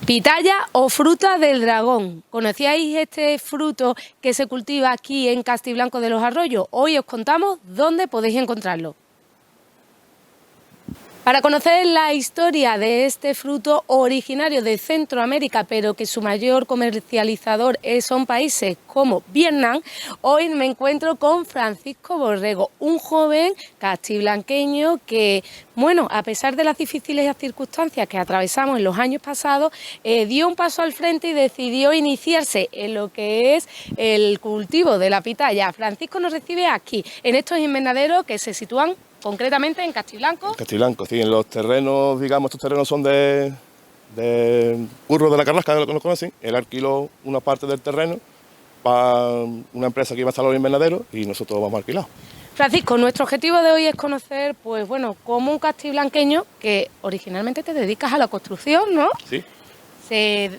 Pitaya o fruta del dragón. ¿Conocíais este fruto que se cultiva aquí en Castiblanco de los Arroyos? Hoy os contamos dónde podéis encontrarlo. Para conocer la historia de este fruto originario de Centroamérica, pero que su mayor comercializador son países como Vietnam, hoy me encuentro con Francisco Borrego, un joven castiblanqueño que, bueno, a pesar de las difíciles circunstancias que atravesamos en los años pasados, dio un paso al frente y decidió iniciarse en lo que es el cultivo de la pitaya. Francisco nos recibe aquí, en estos invernaderos que se sitúan concretamente en Castiblanco. En Castiblanco, sí, en los terrenos, digamos, estos terrenos son de Curro de la Carrasca, que lo conocen. Él alquiló una parte del terreno para una empresa que iba a instalar los invernaderos y nosotros vamos alquilados. Francisco, nuestro objetivo de hoy es conocer, pues bueno, como un castiblanqueño que originalmente te dedicas a la construcción, ¿no? Sí. Se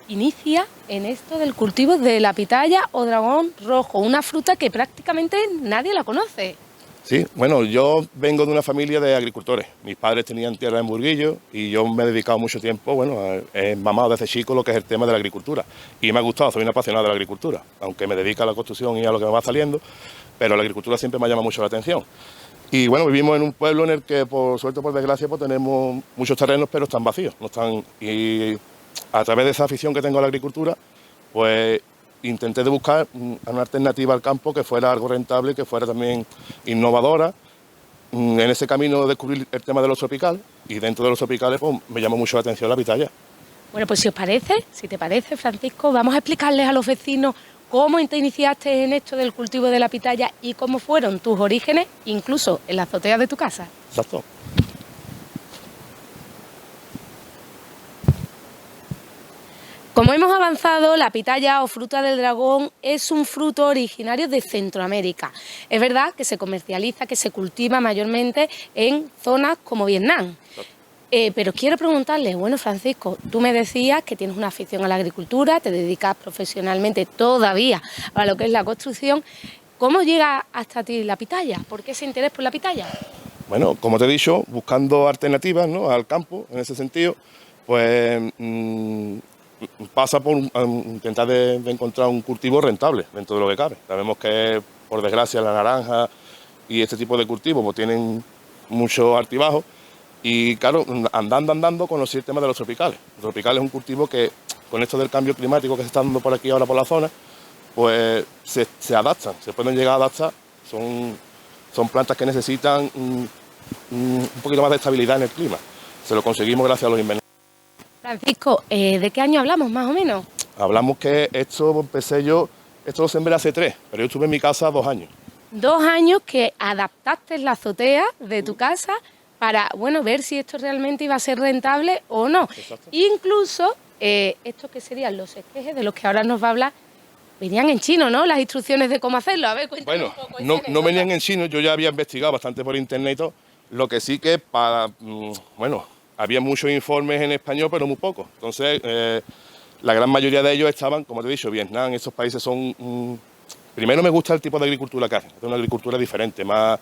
inicia en esto del cultivo de la pitaya o dragón rojo, una fruta que prácticamente nadie la conoce. Sí, bueno, yo vengo de una familia de agricultores. Mis padres tenían tierra en Burguillo y yo me he dedicado mucho tiempo, bueno, he mamado desde chico lo que es el tema de la agricultura. Y me ha gustado, soy un apasionado de la agricultura, aunque me dedico a la construcción y a lo que me va saliendo, pero la agricultura siempre me llama mucho la atención. Y bueno, vivimos en un pueblo en el que, por suerte o por desgracia, pues tenemos muchos terrenos, pero están vacíos, no están. Y a través de esa afición que tengo a la agricultura, pues intenté de buscar una alternativa al campo que fuera algo rentable, que fuera también innovadora. En ese camino descubrí el tema de los tropicales y dentro de los tropicales pues, me llamó mucho la atención la pitaya. Bueno, pues si os parece, si te parece, Francisco, vamos a explicarles a los vecinos cómo te iniciaste en esto del cultivo de la pitaya y cómo fueron tus orígenes, incluso en la azotea de tu casa. Exacto. Como hemos avanzado, la pitaya o fruta del dragón es un fruto originario de Centroamérica. Es verdad que se comercializa, que se cultiva mayormente en zonas como Vietnam. Pero quiero preguntarle, bueno, Francisco, tú me decías que tienes una afición a la agricultura, te dedicas profesionalmente todavía a lo que es la construcción. ¿Cómo llega hasta ti la pitaya? ¿Por qué ese interés por la pitaya? Bueno, como te he dicho, buscando alternativas, ¿no?, al campo, en ese sentido, pues pasa por intentar de encontrar un cultivo rentable dentro de lo que cabe. Sabemos que, por desgracia, la naranja y este tipo de cultivos pues, tienen muchos altibajos y, claro, andando conocí el tema de los tropicales. Los tropicales es un cultivo que, con esto del cambio climático que se está dando por aquí ahora por la zona, pues se adaptan, se pueden llegar a adaptar. Son plantas que necesitan un poquito más de estabilidad en el clima. Se lo conseguimos gracias a los invernaderos. Francisco, ¿de qué año hablamos más o menos? Hablamos que esto lo sembré hace 3, pero yo estuve en mi casa 2 años. 2 años que adaptaste la azotea de tu casa para, bueno, ver si esto realmente iba a ser rentable o no. Exacto. Incluso, estos que serían los esquejes de los que ahora nos va a hablar, venían en chino, ¿no? Las instrucciones de cómo hacerlo. A ver, cuéntame un poco. Bueno, no venían en chino, yo ya había investigado bastante por internet y todo. Lo que sí que había muchos informes en español, pero muy pocos. Entonces, la gran mayoría de ellos estaban, como te he dicho, Vietnam, estos países son... primero me gusta el tipo de agricultura que hacen, es una agricultura diferente, más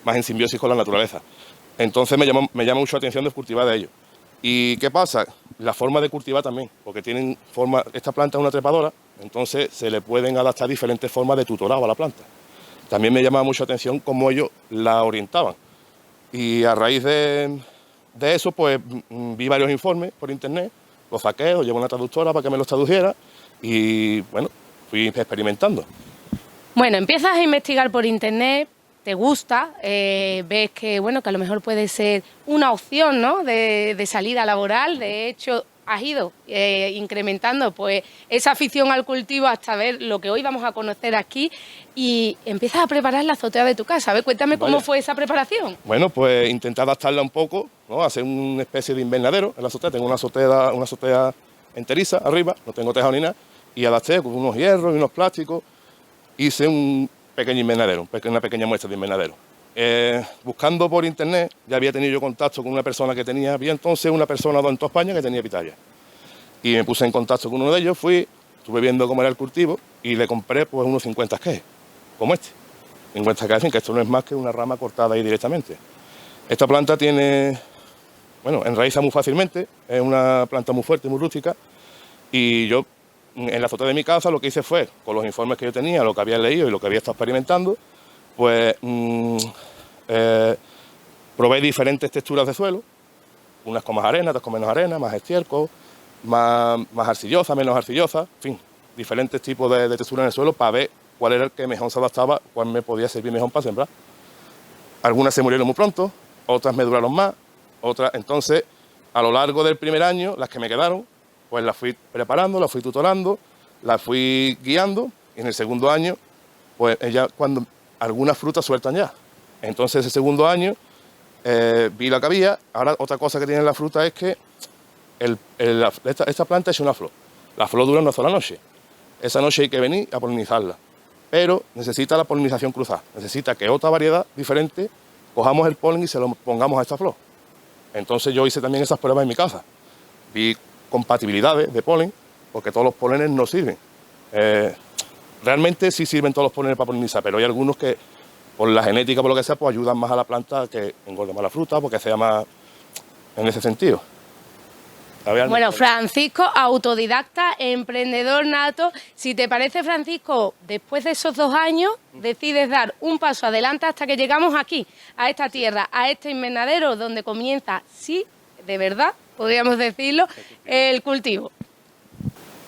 en simbiosis con la naturaleza. Entonces me llama mucho la atención de cultivar de ellos. ¿Y qué pasa? La forma de cultivar también, porque tienen forma... Esta planta es una trepadora, entonces se le pueden adaptar diferentes formas de tutorado a la planta. También me llamaba mucho la atención cómo ellos la orientaban. Y a raíz de eso, pues vi varios informes por internet, los saqué, los llevo a una traductora para que me los tradujera y, bueno, fui experimentando. Bueno, empiezas a investigar por internet, te gusta, ves que, bueno, que a lo mejor puede ser una opción, ¿no?, de salida laboral. De hecho, has ido incrementando pues esa afición al cultivo hasta ver lo que hoy vamos a conocer aquí y empiezas a preparar la azotea de tu casa. A ver, cuéntame cómo fue esa preparación. Bueno, pues intenté adaptarla un poco, ¿no?, hacer una especie de invernadero en la azotea. Tengo una azotea enteriza arriba, no tengo tejado ni nada, y adapté con unos hierros y unos plásticos. Hice un pequeño invernadero, una pequeña muestra de invernadero. Buscando por internet, ya había tenido yo contacto con una persona que había entonces una persona en toda España que tenía pitaya. Y me puse en contacto con uno de ellos, estuve viendo cómo era el cultivo y le compré pues unos 50 esquejes, como este. 50 esquejes, que esto no es más que una rama cortada ahí directamente. Esta planta tiene bueno, enraiza muy fácilmente, es una planta muy fuerte, muy rústica, y yo en la azotea de mi casa lo que hice fue, con los informes que yo tenía, lo que había leído y lo que había estado experimentando, pues probé diferentes texturas de suelo, unas con más arena, otras con menos arena, más estiércol, más arcillosa, menos arcillosa, en fin, diferentes tipos de texturas en el suelo para ver cuál era el que mejor se adaptaba, cuál me podía servir mejor para sembrar. Algunas se murieron muy pronto, otras me duraron más, otras, entonces, a lo largo del primer año, las que me quedaron, pues las fui preparando, las fui tutorando, las fui guiando, y en el segundo año, pues ya cuando algunas frutas sueltan ya. Entonces, ese segundo año, vi la que había. Ahora, otra cosa que tiene la fruta es que esta planta es una flor. La flor dura una sola noche. Esa noche hay que venir a polinizarla, pero necesita la polinización cruzada. Necesita que otra variedad diferente cojamos el polen y se lo pongamos a esta flor. Entonces yo hice también esas pruebas en mi casa. Vi compatibilidades de polen, porque todos los polenes no sirven. Realmente sí sirven todos los polenes para polinizar, pero hay algunos que, por la genética, por lo que sea, pues ayudan más a la planta, que engorde más la fruta, porque sea más en ese sentido. Bueno, Francisco, autodidacta, emprendedor nato. Si te parece, Francisco, después de esos 2 años, decides dar un paso adelante hasta que llegamos aquí, a esta tierra, a este invernadero, donde comienza, sí, de verdad, podríamos decirlo, el cultivo.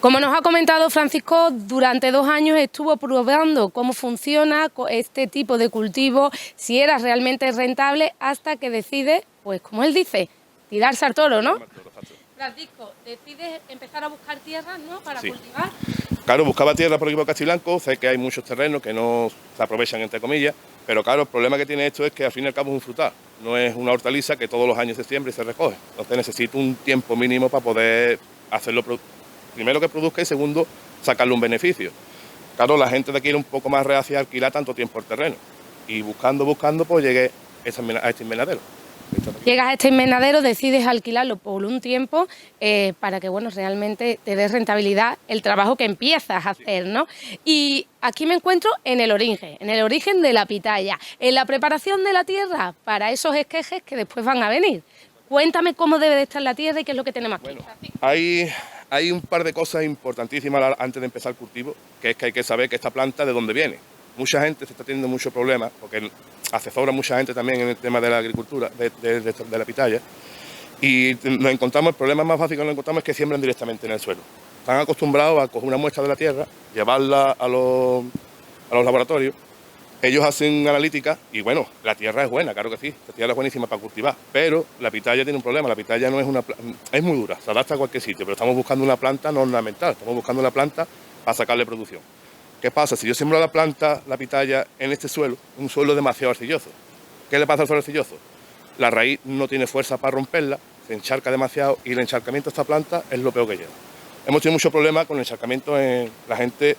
Como nos ha comentado Francisco, durante 2 años estuvo probando cómo funciona este tipo de cultivo, si era realmente rentable, hasta que decide, pues como él dice, tirarse al toro, ¿no? Francisco, decides empezar a buscar tierras, ¿no?, para cultivar. Claro, buscaba tierra por aquí por Castiblanco, sé que hay muchos terrenos que no se aprovechan, entre comillas, pero claro, el problema que tiene esto es que al fin y al cabo es un frutal, no es una hortaliza que todos los años se siembra y se recoge. Entonces necesito un tiempo mínimo para poder hacerlo, primero que produzca y segundo, sacarle un beneficio. Claro, la gente de aquí era un poco más reacia a alquilar tanto tiempo el terreno, y buscando, pues llegué a este invernadero. Llegas a este invernadero, decides alquilarlo por un tiempo para que, bueno, realmente te des rentabilidad el trabajo que empiezas a hacer, ¿no? Y aquí me encuentro en el origen de la pitaya, en la preparación de la tierra para esos esquejes que después van a venir. Cuéntame cómo debe de estar la tierra y qué es lo que tenemos aquí. Bueno, hay un par de cosas importantísimas antes de empezar el cultivo, que es que hay que saber que esta planta de dónde viene. Mucha gente se está teniendo muchos problemas, porque asesora mucha gente también en el tema de la agricultura, de la pitaya, y nos encontramos, el problema más básico que nos encontramos es que siembran directamente en el suelo. Están acostumbrados a coger una muestra de la tierra, llevarla a los laboratorios, ellos hacen analítica y bueno, la tierra es buena, claro que sí, la tierra es buenísima para cultivar, pero la pitaya tiene un problema, la pitaya no es es muy dura, se adapta a cualquier sitio, pero estamos buscando una planta no ornamental, estamos buscando una planta para sacarle producción. ¿Qué pasa? Si yo siembro la planta, la pitaya, en este suelo, un suelo demasiado arcilloso, ¿qué le pasa al suelo arcilloso? La raíz no tiene fuerza para romperla, se encharca demasiado y el encharcamiento de esta planta es lo peor que lleva. Hemos tenido mucho problema con el encharcamiento, la gente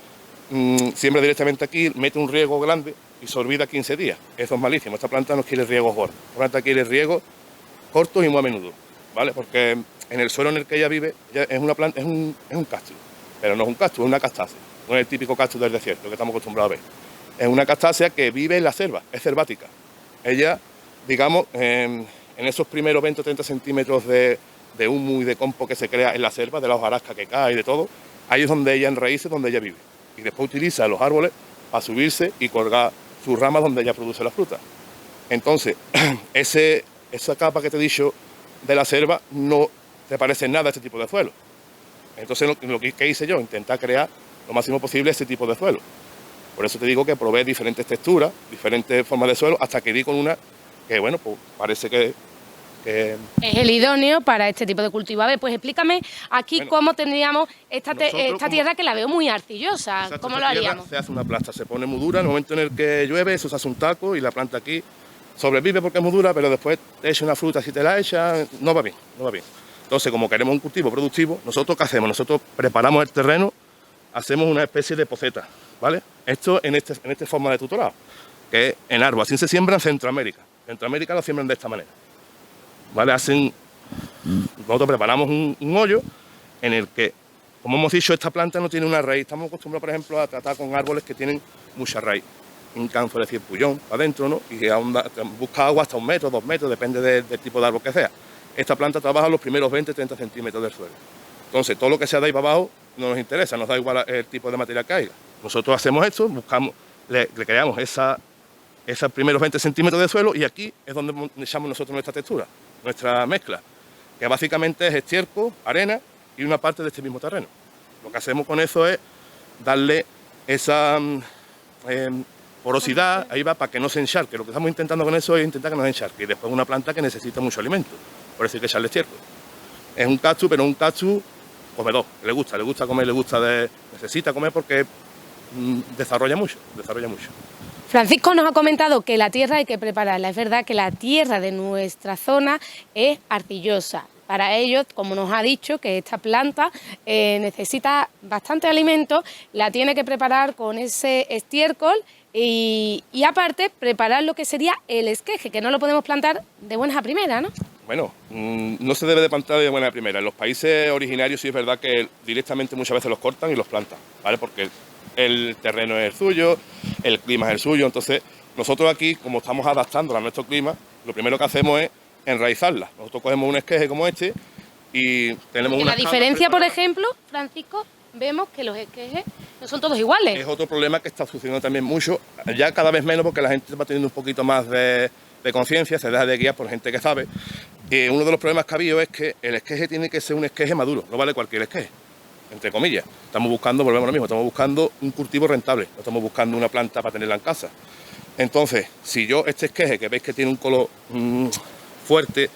siembra directamente aquí, mete un riego grande y se olvida 15 días. Eso es malísimo, esta planta no quiere riegos gordos, esta planta quiere riegos cortos y muy a menudo, ¿vale? Porque en el suelo en el que ella vive, es una planta, es un cactus, pero no es un cactus, es una castácea. No es el típico cactus del desierto que estamos acostumbrados a ver. Es una castácea que vive en la selva, es selvática. Ella, digamos, en esos primeros 20 o 30 centímetros de humo y de compo que se crea en la selva, de la hojarasca que cae y de todo, ahí es donde ella enraíce, donde ella vive. Y después utiliza los árboles para subirse y colgar sus ramas donde ella produce la fruta. Entonces, esa capa que te he dicho de la selva no te parece nada a este tipo de suelo. Entonces, lo que hice yo, intentar crear lo máximo posible ese tipo de suelo. Por eso te digo que probé diferentes texturas, diferentes formas de suelo, hasta que di con una que, bueno, pues parece que es el idóneo para este tipo de cultivo. A ver, pues explícame aquí cómo tendríamos esta tierra, que la veo muy arcillosa. Exacto, ¿Cómo lo haríamos? Se hace una plasta, se pone muy dura, en el momento en el que llueve, eso se hace un taco y la planta aquí sobrevive porque es muy dura, pero después te echa una fruta, si te la echa, no va bien, no va bien. Entonces, como queremos un cultivo productivo, ¿nosotros qué hacemos? Nosotros preparamos el terreno, hacemos una especie de poceta, ¿vale? Esto en esta forma de tutorado, que es en árbol, así se siembra en Centroamérica. En Centroamérica lo siembran de esta manera, ¿vale? Nosotros preparamos un hoyo en el que, como hemos dicho, esta planta no tiene una raíz. Estamos acostumbrados, por ejemplo, a tratar con árboles que tienen mucha raíz. Un canzo, decir, pullón, para adentro, ¿no? Y busca agua hasta 1 metro, 2 metros, depende del tipo de árbol que sea. esta planta trabaja los primeros 20-30 centímetros del suelo. Entonces, todo lo que sea de ahí para abajo no nos interesa, nos da igual el tipo de material que haya. Nosotros hacemos esto, buscamos, le creamos esos primeros 20 centímetros de suelo y aquí es donde echamos nosotros nuestra textura, nuestra mezcla, que básicamente es estiércol, arena y una parte de este mismo terreno. Lo que hacemos con eso es darle esa porosidad, ahí va, para que no se encharque. Lo que estamos intentando con eso es intentar que no se encharque. Y después una planta que necesita mucho alimento, por eso hay que echarle estiércol. Es un cactus, pero un cactus comedor, le gusta comer, necesita comer porque desarrolla mucho. Francisco nos ha comentado que la tierra hay que prepararla. Es verdad que la tierra de nuestra zona es arcillosa. Para ello, como nos ha dicho, que esta planta necesita bastante alimento, la tiene que preparar con ese estiércol y aparte preparar lo que sería el esqueje, que no lo podemos plantar de buenas a primeras, ¿no? Bueno, no se debe de plantar de buena primera. En los países originarios sí es verdad que directamente muchas veces los cortan y los plantan, ¿vale? Porque el terreno es el suyo, el clima es el suyo. Entonces, nosotros aquí, como estamos adaptándola a nuestro clima, lo primero que hacemos es enraizarla. Nosotros cogemos un esqueje como este y tenemos una... La diferencia, por ejemplo, Francisco, vemos que los esquejes no son todos iguales. Es otro problema que está sucediendo también mucho, ya cada vez menos porque la gente va teniendo un poquito más de conciencia, se deja de guiar por gente que sabe. Uno de los problemas que ha habido es que el esqueje tiene que ser un esqueje maduro, no vale cualquier esqueje, entre comillas. Estamos buscando, volvemos a lo mismo, estamos buscando un cultivo rentable, no estamos buscando una planta para tenerla en casa. Entonces, si yo este esqueje, que veis que tiene un color fuerte,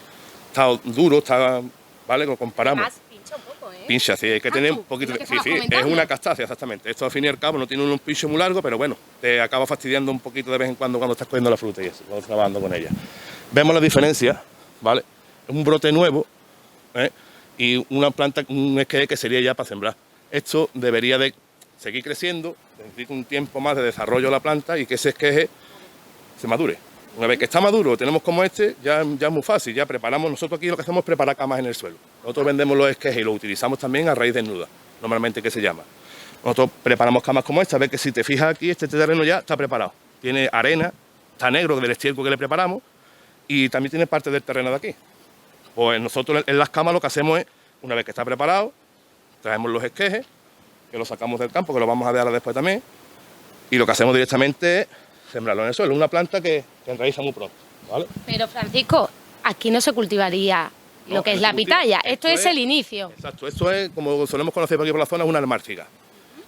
está duro, está, ¿vale? Lo comparamos. Además, pincha un poco, ¿eh? Pincha, sí, hay que tener un poquito de... Sí, es una castacia, exactamente. Esto al fin y al cabo no tiene un pincho muy largo, pero bueno, te acaba fastidiando un poquito de vez en cuando estás cogiendo la fruta y eso, cuando estás trabajando con ella. Vemos la diferencia, ¿vale? Un brote nuevo, ¿eh? Y una planta, un esqueje que sería ya para sembrar. Esto debería de seguir creciendo, necesita un tiempo más de desarrollo de la planta y que ese esqueje se madure. Una vez que está maduro, tenemos como este, ya es muy fácil, ya preparamos, nosotros aquí lo que hacemos es preparar camas en el suelo. Nosotros vendemos los esquejes y los utilizamos también a raíz desnuda, normalmente que se llama. Nosotros preparamos camas como esta, ves que si te fijas aquí, este terreno ya está preparado. Tiene arena, está negro del estiércol que le preparamos y también tiene parte del terreno de aquí. Pues nosotros en las camas lo que hacemos es, una vez que está preparado, traemos los esquejes, que los sacamos del campo, que los vamos a ver después también, y lo que hacemos directamente es sembrarlo en el suelo, una planta que enraiza muy pronto, ¿vale? Pero Francisco, aquí no se cultivaría lo que es la pitaya, esto es el inicio. Exacto, esto es, como solemos conocer por aquí por la zona, es una almárciga.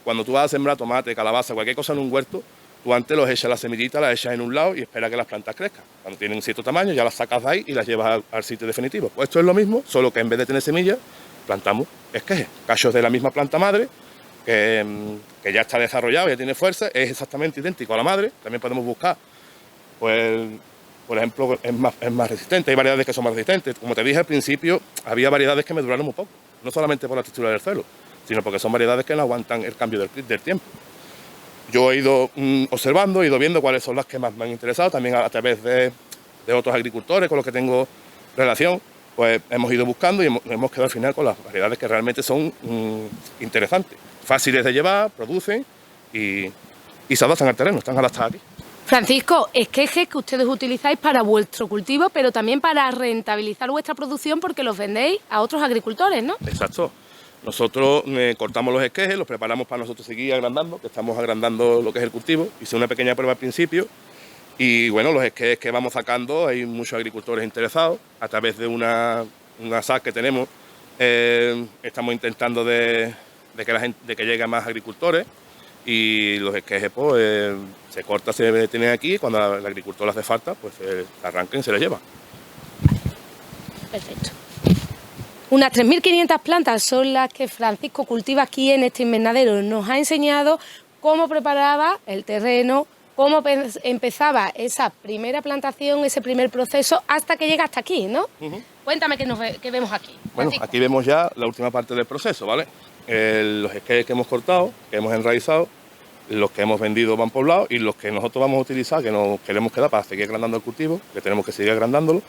Cuando tú vas a sembrar tomate, calabaza, cualquier cosa en un huerto, tú antes los echas las semillitas, las echas en un lado y esperas que las plantas crezcan. Cuando tienen cierto tamaño ya las sacas de ahí y las llevas al sitio definitivo. Pues esto es lo mismo, solo que en vez de tener semillas, plantamos esquejes, cachos de la misma planta madre, que ya está desarrollado, ya tiene fuerza, es exactamente idéntico a la madre. También podemos buscar, pues, por ejemplo, es más resistente, hay variedades que son más resistentes. Como te dije al principio, había variedades que me duraron muy poco, no solamente por la textura del suelo, sino porque son variedades que no aguantan el cambio del tiempo. Yo he ido observando, he ido viendo cuáles son las que más me han interesado, también a través de otros agricultores con los que tengo relación, pues hemos ido buscando y hemos quedado al final con las variedades que realmente son interesantes, fáciles de llevar, producen y se adaptan al terreno, están adaptadas aquí. Francisco, esquejes que ustedes utilizáis para vuestro cultivo, pero también para rentabilizar vuestra producción porque los vendéis a otros agricultores, ¿no? Exacto. Nosotros cortamos los esquejes, los preparamos para nosotros seguir agrandando, que estamos agrandando lo que es el cultivo. Hice una pequeña prueba al principio y bueno, los esquejes que vamos sacando, hay muchos agricultores interesados. A través de una SAC que tenemos, estamos intentando de que lleguen más agricultores y los esquejes pues, se corta, se detienen aquí y cuando el agricultor hace falta, pues se arranquen y se les lleva. Perfecto. Unas 3.500 plantas son las que Francisco cultiva aquí en este invernadero. Nos ha enseñado cómo preparaba el terreno, cómo empezaba esa primera plantación, ese primer proceso, hasta que llega hasta aquí, ¿no? Cuéntame qué vemos aquí. Bueno, Francisco. aquí vemos ya la última parte del proceso, ¿vale? Los esquejes que hemos cortado, que hemos enraizado, los que hemos vendido van por lado y los que nosotros vamos a utilizar, que nos queremos quedar para seguir agrandando el cultivo, que tenemos que seguir agrandándolo,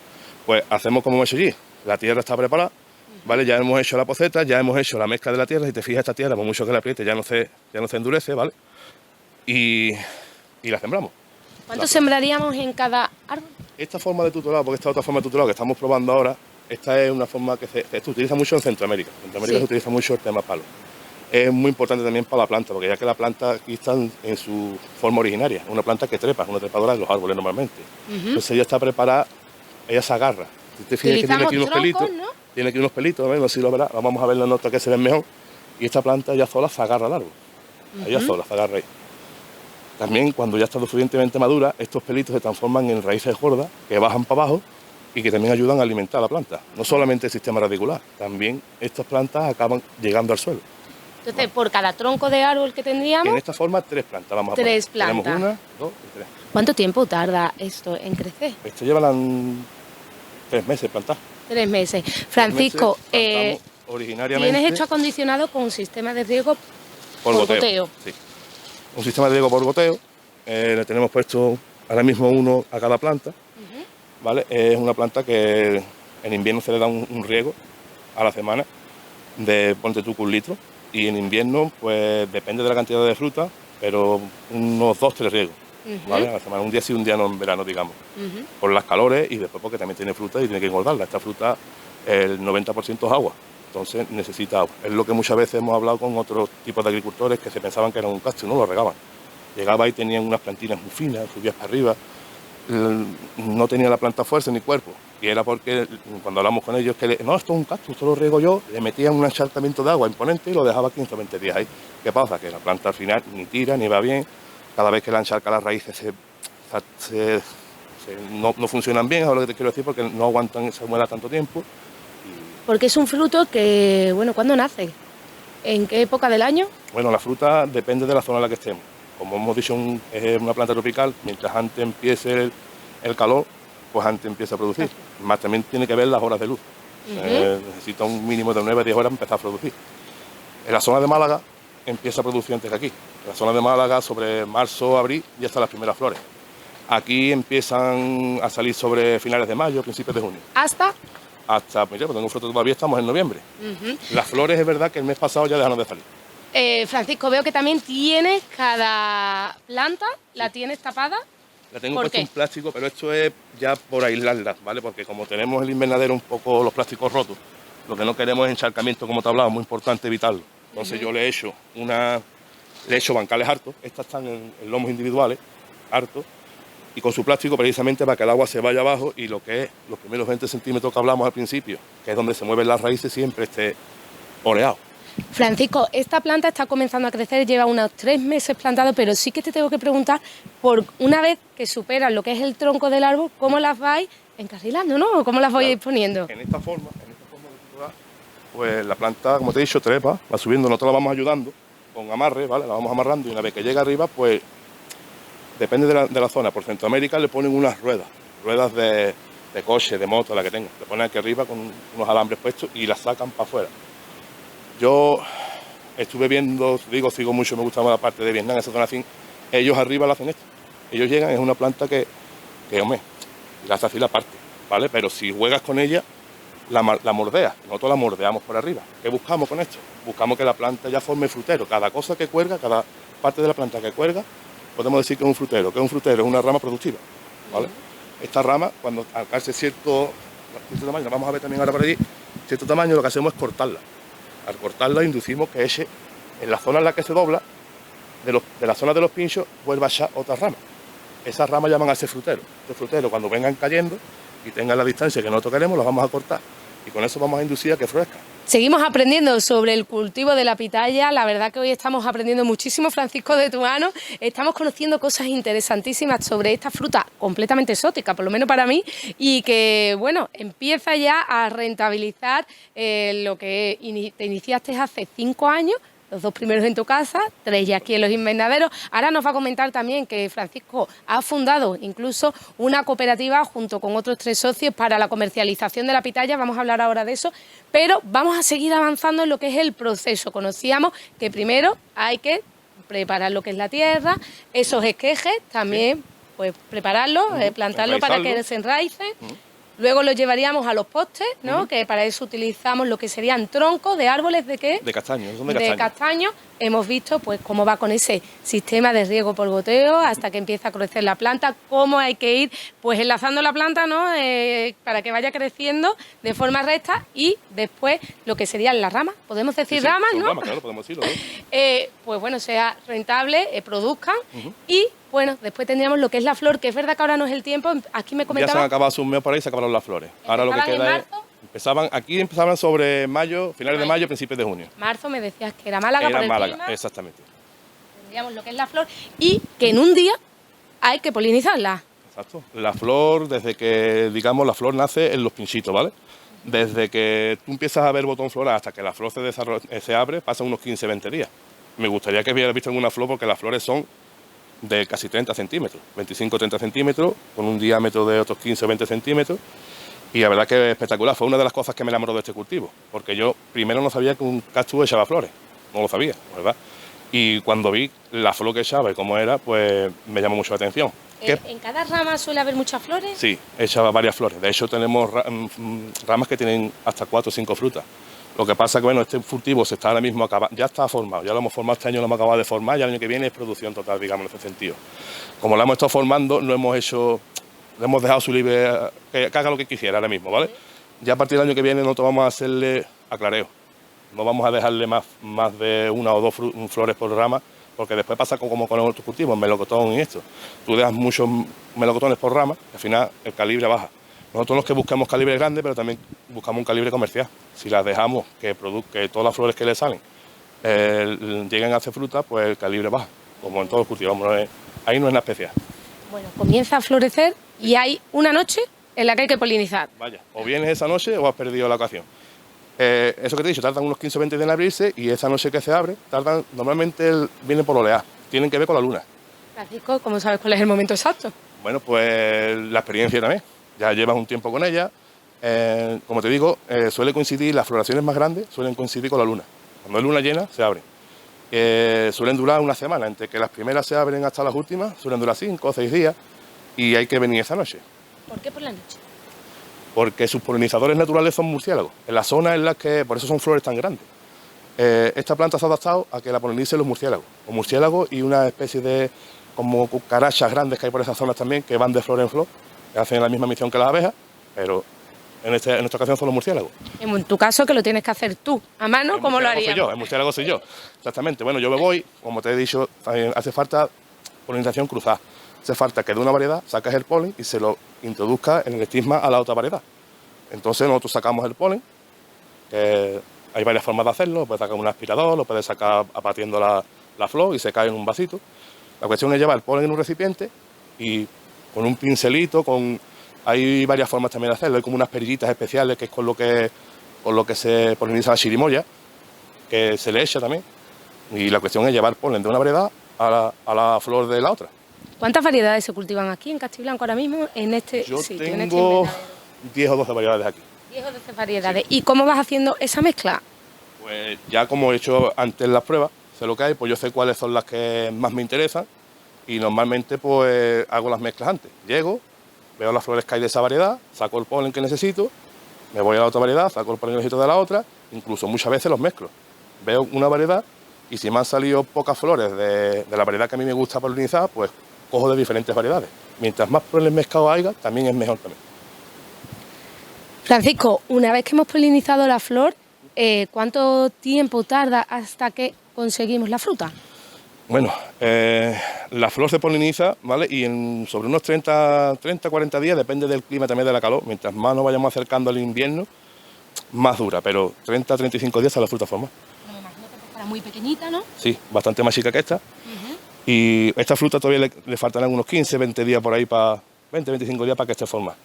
pues hacemos como hemos hecho allí. La tierra está preparada, ¿vale? Ya hemos hecho la poceta, ya hemos hecho la mezcla de la tierra. Si te fijas, esta tierra, por mucho que la apriete, ya no se endurece, ¿vale? Y la sembramos. ¿Cuánto sembraríamos en cada árbol? Esta forma de tutorado, porque esta otra forma de tutorado que estamos probando ahora, Esta es una forma que se utiliza mucho en Centroamérica. En Centroamérica se utiliza mucho el tema palo. Es muy importante también para la planta, porque ya que la planta aquí está en su forma originaria, una planta que trepa, una trepadora de los árboles normalmente. Entonces ella está preparada, ella se agarra. Si te fijas que tiene aquí unos pelitos, ¿no? Tiene aquí unos pelitos, a ver, no sé si lo verás, vamos a ver la nota que se ven mejor. Y esta planta ella sola se agarra al árbol. Ella sola se agarra ahí. También cuando ya está lo suficientemente madura, estos pelitos se transforman en raíces gordas que bajan para abajo y que también ayudan a alimentar a la planta. No solamente el sistema radicular, también estas plantas acaban llegando al suelo. Entonces, por cada tronco de árbol que tendríamos... En esta forma, 3 plantas vamos a poner. 3 plantas. Tenemos 1, 2 y 3. ¿Cuánto tiempo tarda esto en crecer? Esto lleva 3 meses plantar. 3 meses. Francisco, originariamente, tienes hecho acondicionado con un sistema de riego por goteo. Sí. Un sistema de riego por goteo. Le tenemos puesto ahora mismo uno a cada planta. ¿Vale? Es una planta que en invierno se le da un riego a la semana de, ponte tú, 1 litro. Y en invierno, pues depende de la cantidad de fruta, pero unos 2-3 riegos. ¿Vale? A la semana, un día sí, un día no en verano, digamos. Por las calores y después porque también tiene fruta y tiene que engordarla. Esta fruta, el 90% es agua, entonces necesita agua. Es lo que muchas veces hemos hablado con otros tipos de agricultores que se pensaban que era un cactus, no lo regaban. Llegaba y tenían unas plantinas muy finas, subías para arriba, no tenía la planta fuerza ni cuerpo. Y era porque cuando hablamos con ellos, que no, esto es un cactus, esto lo riego yo, le metían un encharcamiento de agua imponente y lo dejaba 15 o 20 días ahí. ¿Qué pasa? Que la planta al final ni tira, ni va bien, cada vez que la encharca las raíces no funcionan bien, es lo que te quiero decir, porque no aguantan esa humedad tanto tiempo. Porque es un fruto que, bueno, ¿cuándo nace? ¿En qué época del año? Bueno, la fruta depende de la zona en la que estemos. Como hemos dicho, es una planta tropical, mientras antes empiece el calor, pues antes empieza a producir. Más también tiene que ver las horas de luz. Necesita un mínimo de 9 a 10 horas para empezar a producir. En la zona de Málaga empieza a producir antes que aquí. En la zona de Málaga, sobre marzo, abril, ya están las primeras flores. Aquí empiezan a salir sobre finales de mayo, principios de junio. ¿Hasta? Hasta, mira, pues tengo fruto todavía, estamos en noviembre. Las flores es verdad que el mes pasado ya dejaron de salir. Francisco, veo que también tienes cada planta, la tienes tapada. La tengo puesto en plástico, pero esto es ya por aislarla, ¿vale? Porque como tenemos el invernadero un poco los plásticos rotos, lo que no queremos es encharcamiento, como te hablaba, muy importante evitarlo. Entonces yo le he hecho bancales hartos, estas están en lomos individuales, hartos, y con su plástico precisamente para que el agua se vaya abajo y lo que es los primeros 20 centímetros que hablamos al principio, que es donde se mueven las raíces, siempre esté oreado. Francisco, esta planta está comenzando a crecer, lleva unos 3 meses plantado, pero sí que te tengo que preguntar, por una vez que superan lo que es el tronco del árbol, ¿cómo las vais encarrilando, no? ¿Cómo las vais poniendo? En esta forma pues la planta, como te he dicho, trepa, va subiendo, nosotros la vamos ayudando con amarre, ¿vale? La vamos amarrando y una vez que llega arriba, pues depende de la zona. Por Centroamérica le ponen unas ruedas de coche, de moto, la que tenga. Le ponen aquí arriba con unos alambres puestos y la sacan para afuera. Yo estuve viendo, sigo mucho, me gusta más la parte de Vietnam, esa zona así. Ellos arriba la hacen esto. Ellos llegan, es una planta que hombre, la hace así la parte, ¿vale? Pero si juegas con ella, la mordeas. Nosotros la mordeamos por arriba. ¿Qué buscamos con esto? Buscamos que la planta ya forme frutero. Cada cosa que cuelga, cada parte de la planta que cuelga, podemos decir que es un frutero. ¿Qué es un frutero? Es una rama productiva, ¿vale? Esta rama, cuando alcance cierto tamaño, la vamos a ver también ahora por allí, cierto tamaño, lo que hacemos es cortarla. Al cortarla inducimos que eche en la zona en la que se dobla, de la zona de los pinchos, vuelva a echar otra rama. Esas ramas llaman a ese frutero. Este frutero, cuando vengan cayendo y tengan la distancia que nosotros queremos, las vamos a cortar. Y con eso vamos a inducir a que florezcan. Seguimos aprendiendo sobre el cultivo de la pitaya. La verdad que hoy estamos aprendiendo muchísimo, Francisco, de tu mano. Estamos conociendo cosas interesantísimas sobre esta fruta completamente exótica, por lo menos para mí, y que, bueno, empieza ya a rentabilizar lo que te iniciaste hace 5 años, los 2 primeros en tu casa, 3 ya aquí en los invernaderos. Ahora nos va a comentar también que Francisco ha fundado incluso una cooperativa junto con otros 3 socios para la comercialización de la pitaya. Vamos a hablar ahora de eso, pero vamos a seguir avanzando en lo que es el proceso. Conocíamos que primero hay que preparar lo que es la tierra, esos esquejes también, pues prepararlos, plantarlo para que se enraice. Luego lo llevaríamos a los postes, ¿no? Que para eso utilizamos lo que serían troncos de árboles ¿de qué? De castaño, son De castaño. Hemos visto pues cómo va con ese sistema de riego por goteo hasta que empieza a crecer la planta, cómo hay que ir pues enlazando la planta, ¿no? Para que vaya creciendo de forma recta y después lo que serían las ramas, podemos decir ramas, ¿no? Ramas, claro, podemos decirlo, ¿no? Pues bueno, sea rentable, produzcan y bueno, después tendríamos lo que es la flor, que es verdad que ahora no es el tiempo, aquí me comentaban... Ya se han acabado sus meses por ahí y se acabaron las flores. Ahora lo que queda es... Empezaban sobre mayo, finales de mayo, principios de junio. Marzo me decías que era Málaga por el Málaga, clima. exactamente. Tendríamos lo que es la flor y que en un día hay que polinizarla. Exacto. La flor, desde que, digamos, la flor nace en los pinchitos, ¿vale? Desde que tú empiezas a ver botón floral hasta que la flor se abre, pasan unos 15-20 días. Me gustaría que hubieras visto alguna flor porque las flores son de casi 30 centímetros, 25-30 centímetros, con un diámetro de otros 15-20 centímetros. Y la verdad que es espectacular, fue una de las cosas que me enamoró de este cultivo, porque yo primero no sabía que un cactus echaba flores, no lo sabía, ¿verdad? Y cuando vi la flor que echaba y cómo era, pues me llamó mucho la atención. ¿En cada rama suele haber muchas flores? Sí, echaba varias flores, de hecho tenemos ramas que tienen hasta 4 o 5 frutas. Lo que pasa que, bueno, este cultivo se está ahora mismo acabando, ya está formado, ya lo hemos formado este año, lo hemos acabado de formar, y el año que viene es producción total, digamos, en ese sentido. Como lo hemos estado formando, no hemos hecho... Le hemos dejado su libre, que haga lo que quisiera ahora mismo, ¿vale? Ya a partir del año que viene nosotros vamos a hacerle aclareo. No vamos a dejarle más de 1 o 2 flores por rama, porque después pasa como con otros cultivos, el melocotón y esto. Tú dejas muchos melocotones por rama, y al final el calibre baja. Nosotros los que buscamos calibre grande, pero también buscamos un calibre comercial. Si las dejamos que todas las flores que le salen lleguen a hacer fruta, pues el calibre baja, como en todos los cultivos. Ahí no es nada especial. Bueno, comienza a florecer y hay una noche en la que hay que polinizar. Vaya, o vienes esa noche o has perdido la ocasión. Eso que te he dicho, tardan unos 15 o 20 días en abrirse y esa noche que se abre, normalmente vienen por oleadas, tienen que ver con la luna. Francisco, ¿cómo sabes cuál es el momento exacto? Bueno, pues la experiencia también, ya llevas un tiempo con ella. Como te digo, suele coincidir, las floraciones más grandes suelen coincidir con la luna. Cuando hay luna llena, se abren. Suelen durar una semana, entre que las primeras se abren hasta las últimas, suelen durar 5 o 6 días y hay que venir esa noche. ¿Por qué por la noche? Porque sus polinizadores naturales son murciélagos, en la zona en la que, por eso son flores tan grandes. Esta planta se ha adaptado a que la polinicen los murciélagos y una especie de como cucarachas grandes que hay por esas zonas también, que van de flor en flor, que hacen la misma misión que las abejas, pero en esta ocasión son los murciélagos. En tu caso, que lo tienes que hacer tú, a mano, ¿cómo lo harías? El murciélago soy yo, exactamente. Bueno, yo me voy, como te he dicho, hace falta polinización cruzada. Hace falta que de una variedad saques el polen y se lo introduzca en el estigma a la otra variedad. Entonces nosotros sacamos el polen, que hay varias formas de hacerlo, lo puedes sacar con un aspirador, lo puedes sacar abatiendo la flor y se cae en un vasito. La cuestión es llevar el polen en un recipiente y con un pincelito, hay varias formas también de hacerlo, hay como unas perillitas especiales que es con lo que se poliniza la chirimoya, que se le echa también, y la cuestión es llevar polen de una variedad a la flor de la otra. ¿Cuántas variedades se cultivan aquí en Castiblanco ahora mismo en este Yo sitio? tengo 10 o 12 variedades aquí. 10 o 12 variedades. Sí. ¿Y cómo vas haciendo esa mezcla? Pues ya como he hecho antes las pruebas, sé lo que hay, pues yo sé cuáles son las que más me interesan y normalmente pues hago las mezclas antes. Llego, veo las flores que hay de esa variedad, saco el polen que necesito, me voy a la otra variedad, saco el polen que necesito de la otra, incluso muchas veces los mezclo. Veo una variedad y si me han salido pocas flores de la variedad que a mí me gusta polinizar, pues cojo de diferentes variedades. Mientras más polen mezclados haya, también es mejor también. Francisco, una vez que hemos polinizado la flor, ¿cuánto tiempo tarda hasta que conseguimos la fruta? Bueno, la flor se poliniza, ¿vale? Y sobre unos 30-40 días, depende del clima también de la calor, mientras más nos vayamos acercando al invierno, más dura, pero 30-35 días está la fruta formada. Me imagino que estará muy pequeñita, ¿no? Sí, bastante más chica que esta. Y esta fruta todavía le faltarán unos 15-20 días por ahí, 20-25 días para que esté formada,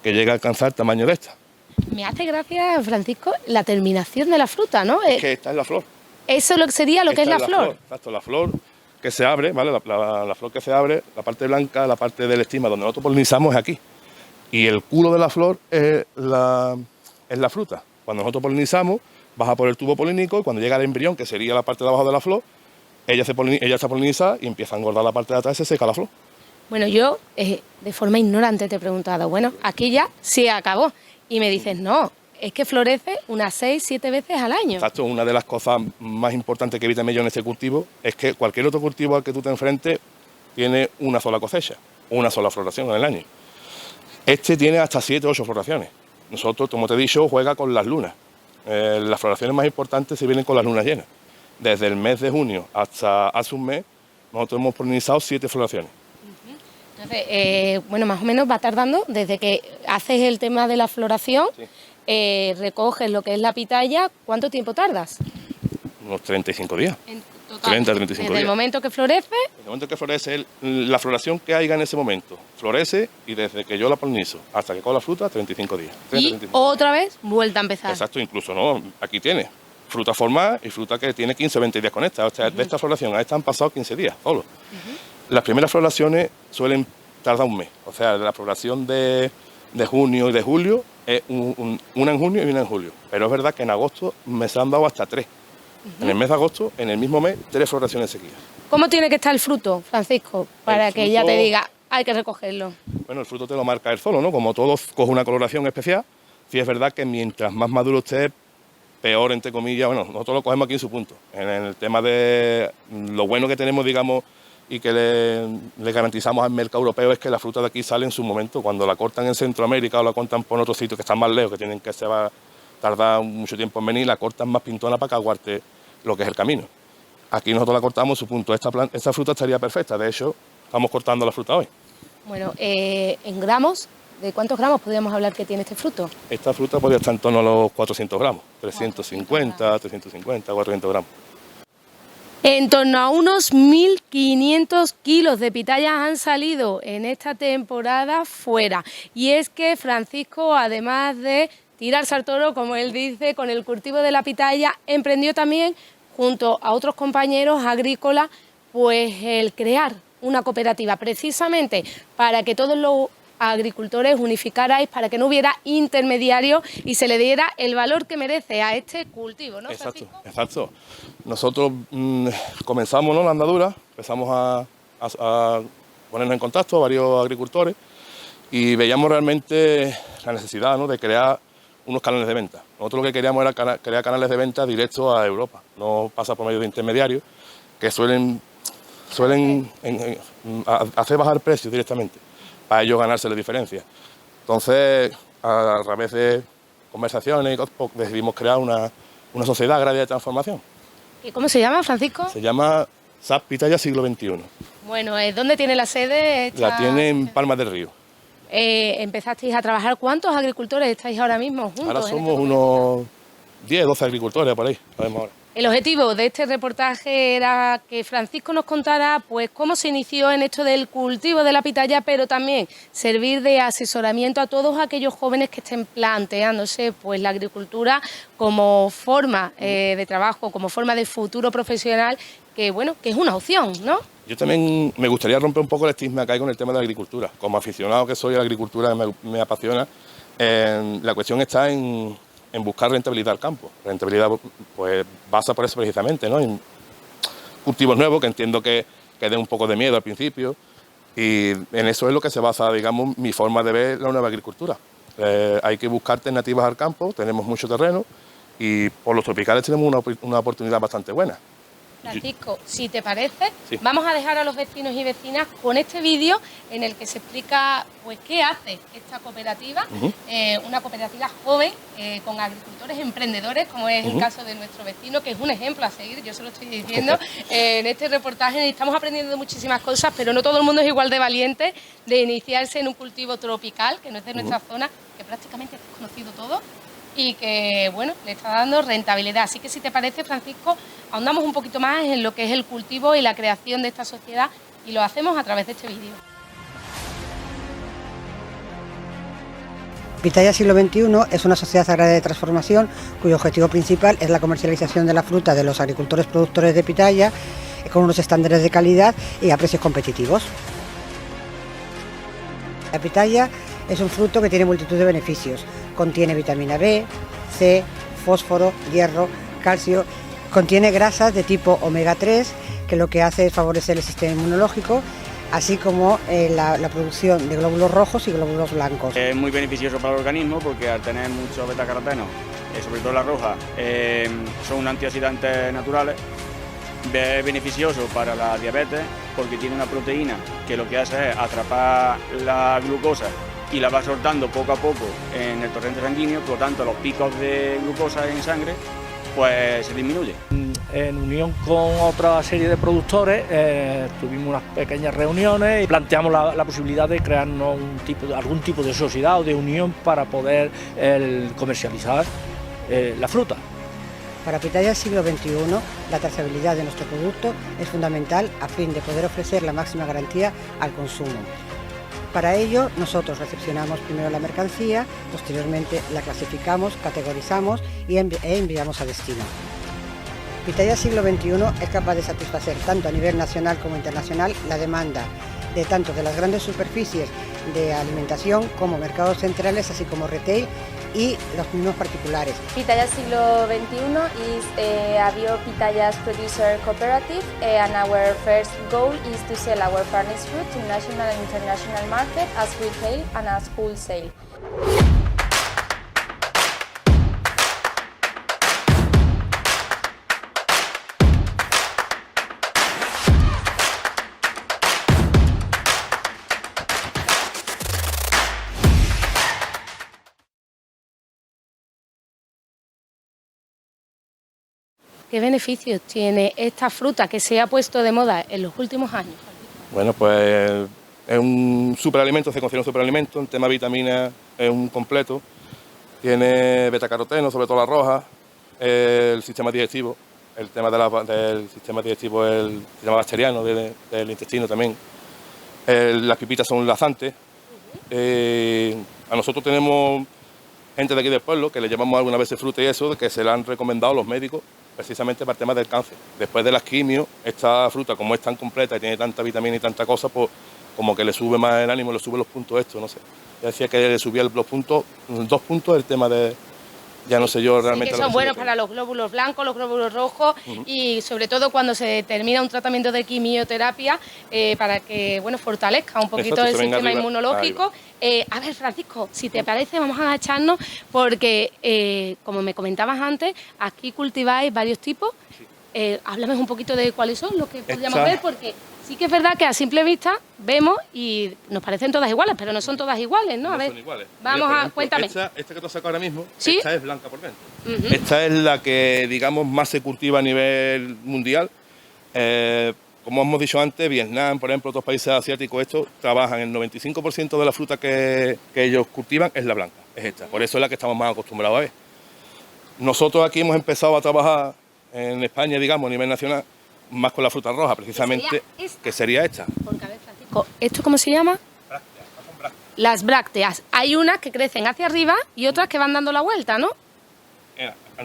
que llegue a alcanzar el tamaño de esta. Me hace gracia, Francisco, la terminación de la fruta, ¿no? Es que esta es la flor. Eso sería lo que es la flor. Exacto, la flor que se abre, ¿vale? La flor que se abre, la parte blanca, la parte del estigma donde nosotros polinizamos es aquí. Y el culo de la flor es la fruta. Cuando nosotros polinizamos, baja por el tubo polínico y cuando llega el embrión, que sería la parte de abajo de la flor, ella está polinizada y empieza a engordar la parte de atrás y se seca la flor. Bueno, yo de forma ignorante te he preguntado, bueno, aquí ya sí acabó. Y me dices, no, es que florece unas 6-7 veces al año. Exacto, una de las cosas más importantes que vi también yo en este cultivo es que cualquier otro cultivo al que tú te enfrentes tiene una sola cosecha, una sola floración en el año. Este tiene hasta 7 o 8 floraciones. Nosotros, como te he dicho, juega con las lunas. Las floraciones más importantes se vienen con las lunas llenas. Desde el mes de junio hasta hace un mes, nosotros hemos polinizado 7 floraciones. Entonces, bueno, más o menos va tardando desde que haces el tema de la floración, sí. Recoges lo que es la pitaya, ¿cuánto tiempo tardas? Unos 35 días. En total. 30, 35 días. Desde el momento que florece. Desde el momento que florece, la floración que haya en ese momento, florece y desde que yo la polinizo hasta que coge la fruta, 35 días. 30, y 35. Otra vez, vuelta a empezar. Exacto, incluso no, aquí tiene fruta formada y fruta que tiene 15 o 20 días con esta. O sea, de esta floración a esta han pasado 15 días solo. Las primeras floraciones suelen tardar un mes. O sea, la floración de junio y de julio es una en junio y una en julio. Pero es verdad que en agosto me se han dado hasta 3. En el mes de agosto, en el mismo mes, 3 floraciones seguidas. ¿Cómo tiene que estar el fruto, Francisco, para que ella te diga, hay que recogerlo? Bueno, el fruto te lo marca él solo, ¿no? Como todo coge una coloración especial, sí es verdad que mientras más maduro esté, peor, entre comillas, bueno, nosotros lo cogemos aquí en su punto. En el tema de lo bueno que tenemos, digamos, y que le garantizamos al mercado europeo es que la fruta de aquí sale en su momento. Cuando la cortan en Centroamérica o la cortan por otros sitios que están más lejos, que tienen que se va a tardar mucho tiempo en venir, la cortan más pintona para que aguarte lo que es el camino. Aquí nosotros la cortamos su punto. Esta fruta estaría perfecta, de hecho, estamos cortando la fruta hoy. Bueno, en gramos, ¿de cuántos gramos podríamos hablar que tiene este fruto? Esta fruta podría estar en torno a los 400 gramos, 350, 350, 400 gramos. En torno a unos 1.500 kilos de pitayas han salido en esta temporada fuera. Y es que Francisco, además de tirarse al toro, como él dice, con el cultivo de la pitaya, emprendió también, junto a otros compañeros agrícolas, pues el crear una cooperativa, precisamente para que todos los agricultores unificarais, para que no hubiera intermediarios y se le diera el valor que merece a este cultivo, ¿no, Francisco? Exacto. Nosotros comenzamos, ¿no?, la andadura, empezamos a ponernos en contacto varios agricultores y veíamos realmente la necesidad, ¿no?, de crear unos canales de venta. Nosotros lo que queríamos era crear canales de venta directos a Europa, no pasa por medio de intermediarios que suelen hacer bajar precios directamente, para ellos ganarse la diferencia. Entonces, a través de conversaciones, decidimos crear una sociedad agraria de transformación. ¿Y cómo se llama, Francisco? Se llama SAP Pitaya Siglo XXI. Bueno, ¿dónde tiene la sede? La tiene en Palmas del Río. ¿Empezasteis a trabajar? ¿Cuántos agricultores estáis ahora mismo juntos? Ahora somos unos 10, 12 agricultores por ahí, lo vemos ahora. El objetivo de este reportaje era que Francisco nos contara pues cómo se inició en esto del cultivo de la pitaya, pero también servir de asesoramiento a todos aquellos jóvenes que estén planteándose pues la agricultura como forma de trabajo, como forma de futuro profesional, que bueno, que es una opción, ¿no? Yo también me gustaría romper un poco el estigma que hay con el tema de la agricultura. Como aficionado que soy a la agricultura, me apasiona, la cuestión está en buscar rentabilidad al campo. Rentabilidad pues basa por eso precisamente, ¿no? En cultivos nuevos, que entiendo que den un poco de miedo al principio, y en eso es lo que se basa, digamos, mi forma de ver la nueva agricultura. Hay que buscar alternativas al campo, tenemos mucho terreno y por los tropicales tenemos una oportunidad bastante buena. Francisco, si te parece, sí, vamos a dejar a los vecinos y vecinas con este vídeo en el que se explica pues qué hace esta cooperativa, una cooperativa joven con agricultores emprendedores, como es el caso de nuestro vecino, que es un ejemplo a seguir, yo se lo estoy diciendo. En este reportaje estamos aprendiendo muchísimas cosas, pero no todo el mundo es igual de valiente de iniciarse en un cultivo tropical, que no es de nuestra zona, que prácticamente es desconocido todo, y que, bueno, le está dando rentabilidad. Así que si te parece, Francisco, ahondamos un poquito más en lo que es el cultivo y la creación de esta sociedad y lo hacemos a través de este vídeo. Pitaya Siglo XXI es una sociedad agraria de transformación cuyo objetivo principal es la comercialización de la fruta de los agricultores productores de pitaya con unos estándares de calidad y a precios competitivos. La pitaya es un fruto que tiene multitud de beneficios. Contiene vitamina B, C, fósforo, hierro, calcio. Contiene grasas de tipo omega 3, que lo que hace es favorecer el sistema inmunológico. así como la producción de glóbulos rojos y glóbulos blancos. Es muy beneficioso para el organismo porque al tener muchos betacarotenos, sobre todo la roja, son antioxidantes naturales. Es beneficioso para la diabetes porque tiene una proteína que lo que hace es atrapar la glucosa y la va soltando poco a poco en el torrente sanguíneo, por lo tanto los picos de glucosa en sangre pues se disminuyen. En unión con otra serie de productores tuvimos unas pequeñas reuniones y planteamos la posibilidad de crearnos algún tipo de sociedad o de unión para poder comercializar la fruta. Para Pitaya Siglo XXI, la trazabilidad de nuestro producto es fundamental a fin de poder ofrecer la máxima garantía al consumo. Para ello, nosotros recepcionamos primero la mercancía, posteriormente la clasificamos, categorizamos e enviamos a destino. Pitaya Siglo XXI es capaz de satisfacer tanto a nivel nacional como internacional la demanda de tanto de las grandes superficies de alimentación como mercados centrales, así como retail y los mismos particulares. Pitaya Siglo XXI is a bio-Pitayas producer cooperative and our first goal is to sell our farmers' fruit to national and international market as retail and as wholesale. ¿Qué beneficios tiene esta fruta que se ha puesto de moda en los últimos años? Bueno, pues es un superalimento, se considera un superalimento, en tema vitaminas es un completo, tiene betacaroteno, sobre todo la roja, el sistema digestivo, el tema del sistema digestivo, el sistema bacteriano del intestino también, las pipitas son laxantes, a nosotros tenemos gente de aquí del pueblo que le llevamos alguna vez fruta y eso, que se la han recomendado los médicos, precisamente para el tema del cáncer. Después de las quimios, esta fruta, como es tan completa y tiene tanta vitamina y tanta cosa, pues como que le sube más el ánimo, le sube los puntos esto, no sé. Ya decía que le subía los puntos, 2 puntos el tema de, ya no sé yo realmente. Sí, que son buenos para los glóbulos blancos, los glóbulos rojos y sobre todo cuando se termina un tratamiento de quimioterapia para que, bueno, fortalezca un poquito el sistema inmunológico. A ver, Francisco, si te parece, vamos a agacharnos porque, como me comentabas antes, aquí cultiváis varios tipos. Háblame un poquito de cuáles son los que podríamos ver, porque sí que es verdad que a simple vista vemos y nos parecen todas iguales, pero no son todas iguales, ¿no? A ver, son iguales. Vamos. Mira, a... ejemplo, Cuéntame. Esta que te saco ahora mismo, ¿Sí? Esta es blanca por dentro. Esta es la que, digamos, más se cultiva a nivel mundial. Como hemos dicho antes, Vietnam, por ejemplo, otros países asiáticos, estos trabajan, el 95% de la fruta que ellos cultivan es la blanca, es esta. Por eso es la que estamos más acostumbrados a ver. Nosotros aquí hemos empezado a trabajar en España, digamos, a nivel nacional, más con la fruta roja, precisamente, que sería esta. Porque, a ver, Francisco, ¿esto cómo se llama? Brácteas, son brácteas. Las brácteas. Hay unas que crecen hacia arriba y otras que van dando la vuelta, ¿no?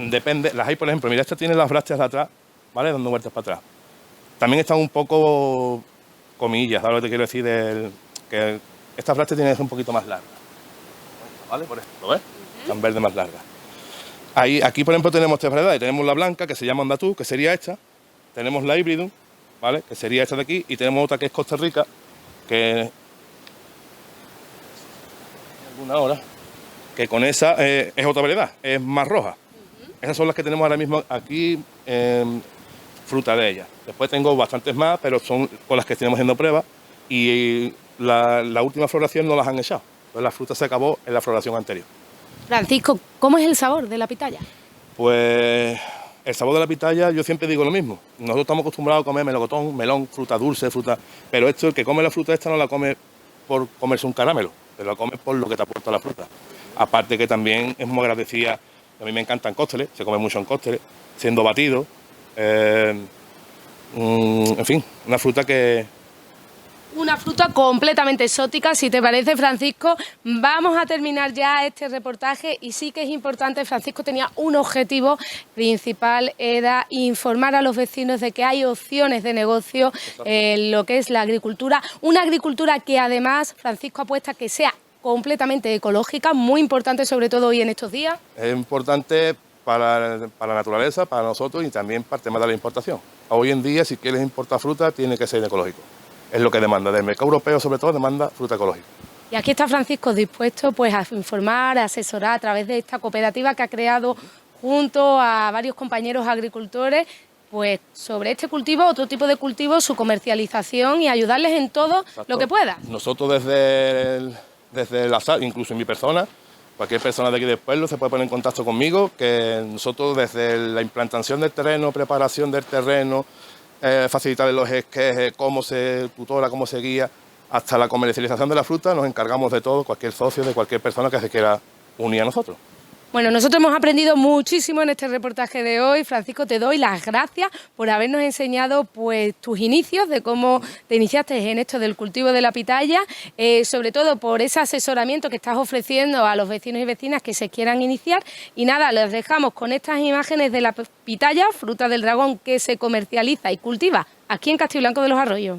Depende, las hay, por ejemplo, mira, esta tiene las brácteas de atrás, ¿vale? Dando vueltas para atrás. También están un poco, comillas, ¿sabes lo que te quiero decir? Que estas brácteas tienen que ser un poquito más largas, ¿vale? Por esto, ¿lo ves? Están verdes más largas. Aquí, por ejemplo, tenemos 3 variedades. Tenemos la blanca, que se llama Andatú, que sería esta. Tenemos la híbrido, ¿vale? Que sería esta de aquí. Y tenemos otra que es Costa Rica, que alguna hora, que con esa es otra variedad, es más roja. Esas son las que tenemos ahora mismo aquí, fruta de ellas. Después tengo bastantes más, pero son con las que estamos haciendo pruebas. Y la última floración no las han echado. Entonces la fruta se acabó en la floración anterior. Francisco, ¿cómo es el sabor de la pitaya? Pues el sabor de la pitaya, yo siempre digo lo mismo. Nosotros estamos acostumbrados a comer melocotón, melón, fruta dulce, fruta... Pero esto, el que come la fruta esta no la come por comerse un caramelo, pero la come por lo que te aporta la fruta. Aparte que también es muy agradecida, a mí me encantan cócteles, se come mucho en cócteles, siendo batido. En fin, una fruta que... Una fruta completamente exótica, si te parece, Francisco. Vamos a terminar ya este reportaje y sí que es importante, Francisco tenía un objetivo principal, era informar a los vecinos de que hay opciones de negocio en lo que es la agricultura. Una agricultura que además, Francisco apuesta que sea completamente ecológica, muy importante sobre todo hoy en estos días. Es importante para la naturaleza, para nosotros y también para el tema de la importación. Hoy en día, si quieres importar fruta, tiene que ser ecológico. es lo que demanda. Del mercado europeo, sobre todo, demanda fruta ecológica. Y aquí está Francisco dispuesto pues a informar, a asesorar a través de esta cooperativa que ha creado junto a varios compañeros agricultores pues sobre este cultivo, otro tipo de cultivo, su comercialización y ayudarles en todo lo que pueda. Nosotros desde la sal, incluso en mi persona, cualquier persona de aquí del pueblo se puede poner en contacto conmigo, que nosotros desde la implantación del terreno, preparación del terreno, facilitarles los esquejes, cómo se tutora, cómo se guía, hasta la comercialización de la fruta, nos encargamos de todo, cualquier socio, de cualquier persona que se quiera unir a nosotros. Bueno, nosotros hemos aprendido muchísimo en este reportaje de hoy. Francisco, te doy las gracias por habernos enseñado pues tus inicios, de cómo te iniciaste en esto del cultivo de la pitaya, sobre todo por ese asesoramiento que estás ofreciendo a los vecinos y vecinas que se quieran iniciar. Y nada, les dejamos con estas imágenes de la pitaya, fruta del dragón que se comercializa y cultiva aquí en Castiblanco de los Arroyos.